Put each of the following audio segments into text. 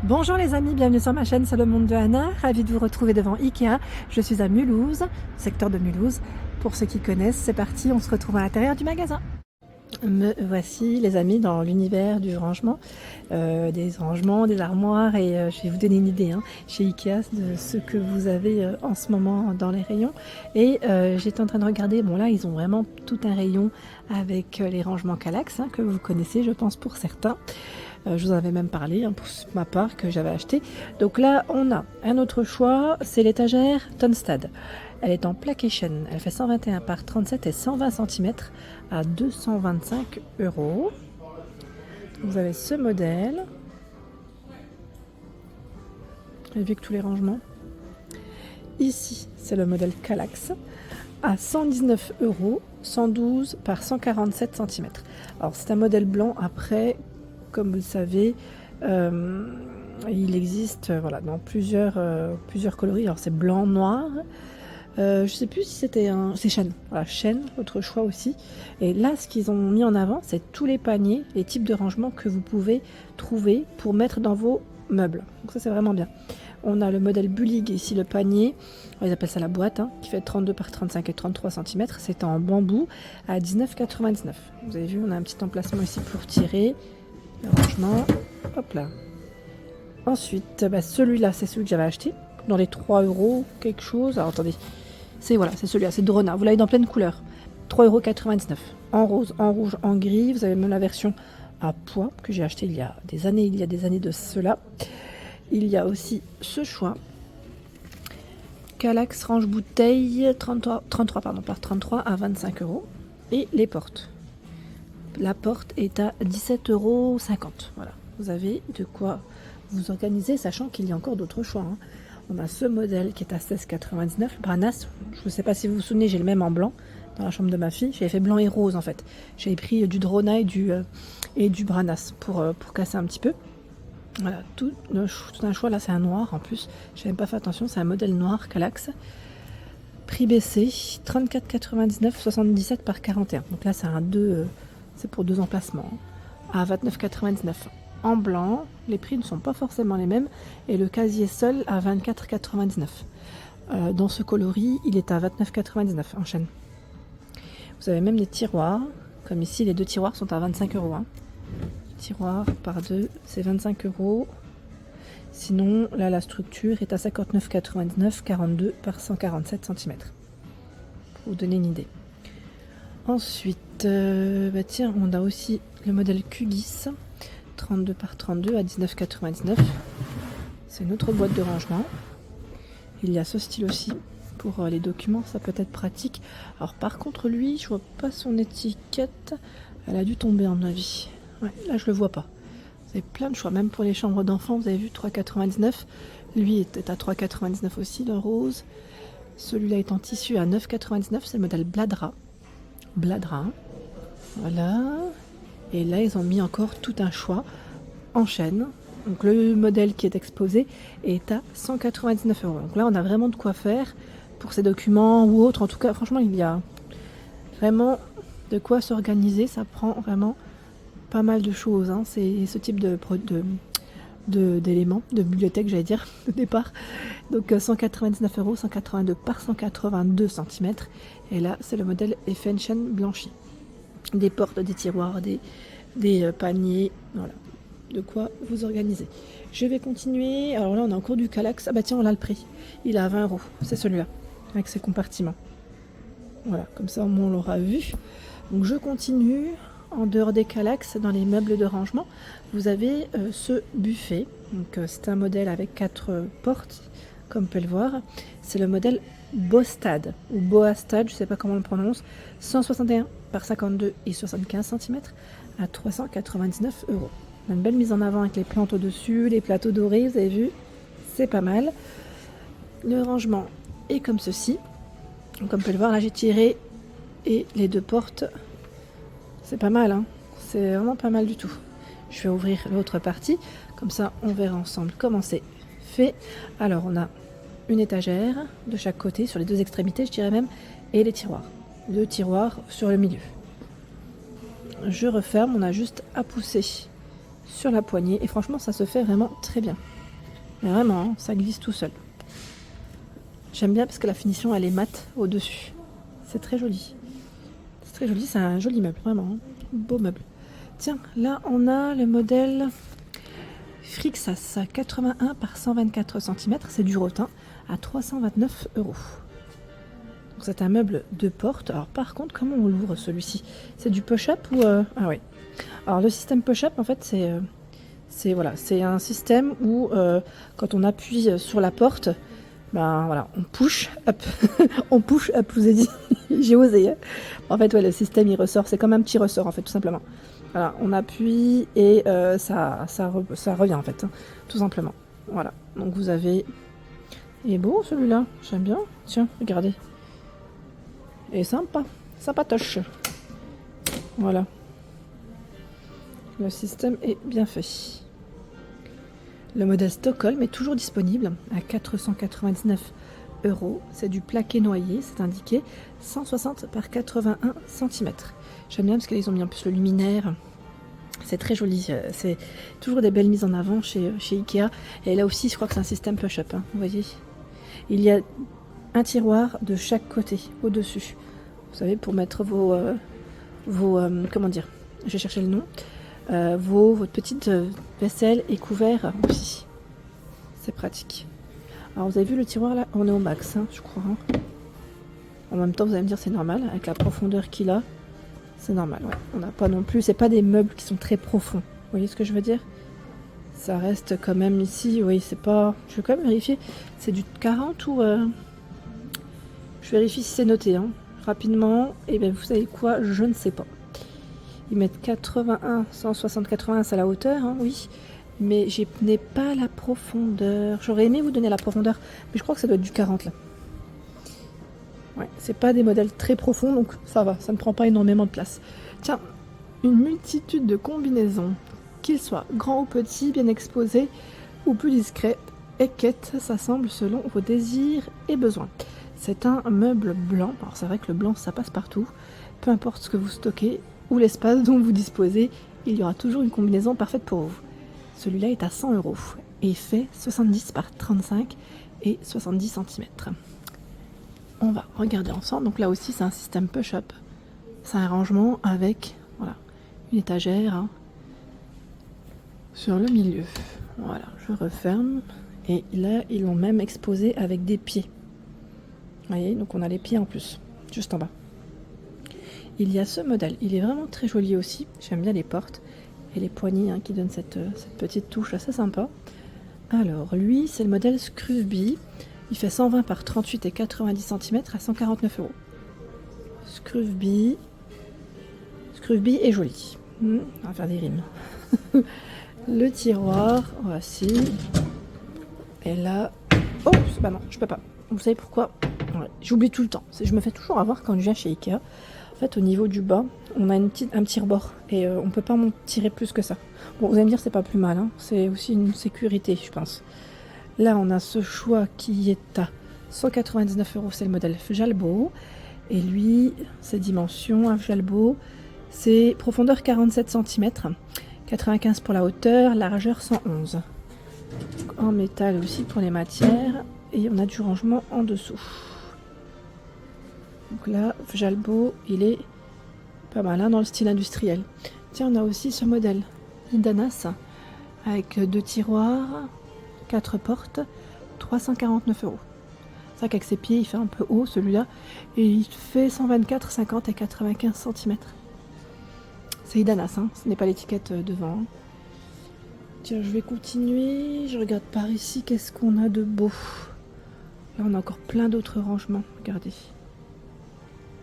Bonjour les amis, bienvenue sur ma chaîne, c'est le monde de Anna, ravie de vous retrouver devant Ikea. Je suis à Mulhouse, secteur de Mulhouse. Pour ceux qui connaissent, c'est parti, on se retrouve à l'intérieur du magasin. Me voici les amis dans l'univers du rangement, des rangements, des armoires et je vais vous donner une idée chez Ikea de ce que vous avez en ce moment dans les rayons. Et j'étais en train de regarder, bon là ils ont vraiment tout un rayon avec les rangements Kallax que vous connaissez je pense pour certains. Je vous en avais même parlé pour ma part que j'avais acheté. Donc là, on a un autre choix, c'est l'étagère Tonstad. Elle est en placation, elle fait 121 par 37 et 120 cm à 225 €. Vous avez ce modèle, avec tous les rangements. Ici, c'est le modèle Kallax à 119 €, 112 par 147 cm. Alors c'est un modèle blanc après. Comme vous le savez, il existe dans plusieurs coloris. Alors c'est blanc, noir. Je ne sais plus si c'était c'est chêne. Voilà, chêne, autre choix aussi. Et là, ce qu'ils ont mis en avant, c'est tous les paniers, les types de rangements que vous pouvez trouver pour mettre dans vos meubles. Donc ça, c'est vraiment bien. On a le modèle Bullig ici, le panier. Ils appellent ça la boîte, qui fait 32 par 35 et 33 cm. C'est en bambou à 19,99 €. Vous avez vu, on a un petit emplacement ici pour tirer. Le rangement, hop là. Ensuite, celui-là, c'est celui que j'avais acheté dans les 3 € quelque chose. Alors attendez, c'est celui-là, c'est Drona. Vous l'avez dans pleine couleur. 3,99 € en rose, en rouge, en gris. Vous avez même la version à poids que j'ai acheté il y a des années de cela. Il y a aussi ce choix. Kallax range bouteille 33 par 33 à 25 €. Et les portes. La porte est à 17,50 €. Voilà, vous avez de quoi vous organiser, sachant qu'il y a encore d'autres choix. On a ce modèle qui est à 16,99 €. Branas, je ne sais pas si vous vous souvenez, j'ai le même en blanc dans la chambre de ma fille. J'avais fait blanc et rose en fait. J'avais pris du Drona et du Branas pour casser un petit peu. Voilà, tout un choix. Là, c'est un noir en plus. Je n'avais même pas fait attention, c'est un modèle noir Kallax. Prix baissé, 34,99 €, 77 par 41. Donc là, c'est un 2. C'est pour 2 emplacements, à 29,99 € en blanc. Les prix ne sont pas forcément les mêmes et le casier seul à 24,99 €. Dans ce coloris, il est à 29,99 € en chêne. Vous avez même des tiroirs, comme ici, les 2 tiroirs sont à 25 €. Tiroir par 2, c'est 25 €. Sinon, là, la structure est à 59,99 €, 42 par 147 cm. Pour vous donner une idée. Ensuite, tiens, on a aussi le modèle Qgis 32 par 32 à 19,99 €. C'est une autre boîte de rangement. Il y a ce style aussi pour les documents, ça peut être pratique. Alors par contre lui, je vois pas son étiquette. Elle a dû tomber à mon avis. Ouais, là je le vois pas. Vous avez plein de choix, même pour les chambres d'enfants, vous avez vu 3,99 €. Lui était à 3,99 € aussi, le rose. Celui-là est en tissu à 9,99 €, c'est le modèle Bladra. Voilà. Et là, ils ont mis encore tout un choix en chêne. Donc le modèle qui est exposé est à 199 €. Donc là, on a vraiment de quoi faire pour ces documents ou autres. En tout cas, franchement, il y a vraiment de quoi s'organiser. Ça prend vraiment pas mal de choses. C'est ce type d'éléments, de bibliothèque, j'allais dire, au départ. Donc 199 €, 182 par 182 cm. Et là, c'est le modèle Effenchen blanchi. Des portes, des tiroirs, des paniers, voilà. De quoi vous organiser. Je vais continuer. Alors là, on a encore du Kallax. Ah bah tiens, on a le prix. Il est à 20 €. C'est celui-là, avec ses compartiments. Voilà, comme ça, au moins, on l'aura vu. Donc je continue. En dehors des Kallax, dans les meubles de rangement, vous avez ce buffet. Donc c'est un modèle avec 4 portes, comme on peut le voir. C'est le modèle Bostad ou Boastad, je ne sais pas comment on le prononce. 161 par 52 et 75 cm à 399 €. On a une belle mise en avant avec les plantes au-dessus, les plateaux dorés, vous avez vu, c'est pas mal. Le rangement est comme ceci. Donc, comme on peut le voir, là j'ai tiré et les 2 portes. C'est pas mal, c'est vraiment pas mal du tout. Je vais ouvrir l'autre partie, comme ça on verra ensemble comment c'est fait. Alors on a une étagère de chaque côté, sur les 2 extrémités je dirais même, et les tiroirs. 2 tiroirs sur le milieu. Je referme, on a juste à pousser sur la poignée. Et franchement, ça se fait vraiment très bien. Mais vraiment, hein, ça glisse tout seul. J'aime bien parce que la finition, elle est mate au-dessus. C'est très joli. C'est très joli, c'est un joli meuble, vraiment. Hein. Beau meuble. Tiens, là, on a le modèle Frixas 81 par 124 cm. C'est du rotin à 329 €. Donc c'est un meuble de porte. Alors par contre, comment on l'ouvre celui-ci? C'est du push-up ou... Ah oui. Alors le système push-up, en fait, c'est un système où quand on appuie sur la porte, ben voilà, on push up. On push up, je vous ai dit. J'ai osé. Hein. En fait, ouais, le système il ressort. C'est comme un petit ressort, en fait, tout simplement. Voilà, on appuie et ça revient, en fait, hein, tout simplement. Voilà, donc vous avez... Il est beau celui-là, j'aime bien. Tiens, regardez. Et sympa, sympatoche. Voilà. Le système est bien fait. Le modèle Stockholm est toujours disponible à 499 €. C'est du plaqué noyer, c'est indiqué 160 par 81 cm. J'aime bien parce qu'ils ont mis en plus le luminaire. C'est très joli. C'est toujours des belles mises en avant chez Ikea. Et là aussi, je crois que c'est un système push-up. Hein, vous voyez, il y a un tiroir de chaque côté, au-dessus. Vous savez, pour mettre vos comment dire, je vais chercher le nom. Votre petite vaisselle et couvert aussi. C'est pratique. Alors vous avez vu le tiroir là, on est au max, hein, je crois. Hein. En même temps, vous allez me dire c'est normal, avec la profondeur qu'il a, c'est normal. Ouais. On n'a pas non plus, c'est pas des meubles qui sont très profonds. Vous voyez ce que je veux dire? Ça reste quand même ici, oui, c'est pas... Je vais quand même vérifier, c'est du 40 ou... Je vérifie si c'est noté, hein, rapidement. Et bien vous savez quoi, je ne sais pas. Ils mettent 81, 160, 80, c'est la hauteur, hein, oui. Mais je n'ai pas la profondeur. J'aurais aimé vous donner la profondeur, mais je crois que ça doit être du 40 là. Ouais, c'est pas des modèles très profonds, donc ça va, ça ne prend pas énormément de place. Tiens, une multitude de combinaisons, qu'ils soient grands ou petits, bien exposés ou plus discrets, Eket s'assemble selon vos désirs et besoins. C'est un meuble blanc, alors c'est vrai que le blanc ça passe partout, peu importe ce que vous stockez ou l'espace dont vous disposez, il y aura toujours une combinaison parfaite pour vous. Celui-là est à 100 € et fait 70 par 35 et 70 cm. On va regarder ensemble. Donc là aussi, c'est un système push-up. C'est un rangement avec voilà, une étagère hein, sur le milieu. Voilà, je referme. Et là, ils l'ont même exposé avec des pieds. Vous voyez, donc on a les pieds en plus, juste en bas. Il y a ce modèle. Il est vraiment très joli aussi. J'aime bien les portes et les poignées hein, qui donnent cette petite touche assez sympa. Alors, lui, c'est le modèle Screwby. Il fait 120 par 38 et 90 cm à 149 €. Screwby est joli. On va faire des rimes. Le tiroir, voici. Et là... Oh, bah non, je peux pas. Vous savez pourquoi? Ouais, j'oublie tout le temps. Je me fais toujours avoir quand je viens chez Ikea. En fait, au niveau du bas, on a un petit rebord. Et on peut pas m'en tirer plus que ça. Bon, vous allez me dire, c'est pas plus mal. Hein. C'est aussi une sécurité, je pense. Là, on a ce choix qui est à 199 €. C'est le modèle Jalbo. Et lui, ses dimensions à Jalbo, c'est profondeur 47 cm, 95 pour la hauteur, largeur 111. En métal aussi pour les matières. Et on a du rangement en dessous. Donc là, Jalbo, il est pas mal hein, dans le style industriel. Tiens, on a aussi ce modèle Idanas avec 2 tiroirs, 4 portes, 349 €. C'est vrai qu'avec ses pieds, il fait un peu haut celui-là. Et il fait 124, 50 et 95 cm. C'est Idanas, hein, ce n'est pas l'étiquette devant. Tiens, je vais continuer. Je regarde par ici, qu'est-ce qu'on a de beau. Là, on a encore plein d'autres rangements. Regardez.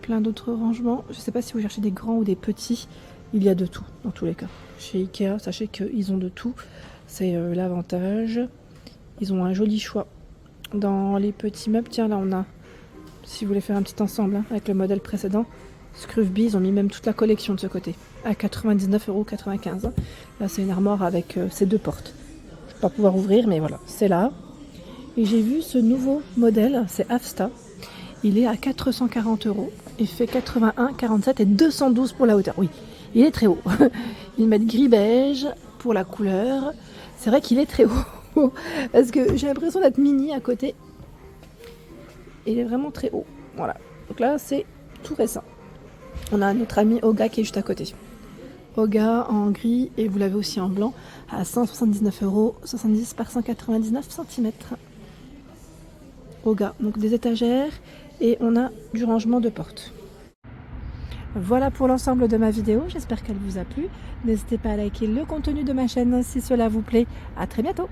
Plein d'autres rangements. Je ne sais pas si vous cherchez des grands ou des petits. Il y a de tout, dans tous les cas. Chez Ikea, sachez qu'ils ont de tout. C'est l'avantage. Ils ont un joli choix. Dans les petits meubles, tiens, là, on a, si vous voulez faire un petit ensemble hein, avec le modèle précédent, Screwby, ils ont mis même toute la collection de ce côté. À 99,95 €. Là, c'est une armoire avec ces 2 portes. Je ne vais pas pouvoir ouvrir, mais voilà, c'est là. Et j'ai vu ce nouveau modèle, c'est Afsta. Il est à 440 €. Il fait 81, 47 et 212 pour la hauteur. Oui, il est très haut. Ils mettent gris beige pour la couleur. C'est vrai qu'il est très haut parce que j'ai l'impression d'être mini à côté. Il est vraiment très haut. Voilà. Donc là, c'est tout récent. On a notre ami Oga qui est juste à côté. Oga en gris et vous l'avez aussi en blanc à 179,70 € par 199 cm. Oga, donc des étagères et on a du rangement de porte. Voilà pour l'ensemble de ma vidéo, j'espère qu'elle vous a plu. N'hésitez pas à liker le contenu de ma chaîne si cela vous plaît. À très bientôt.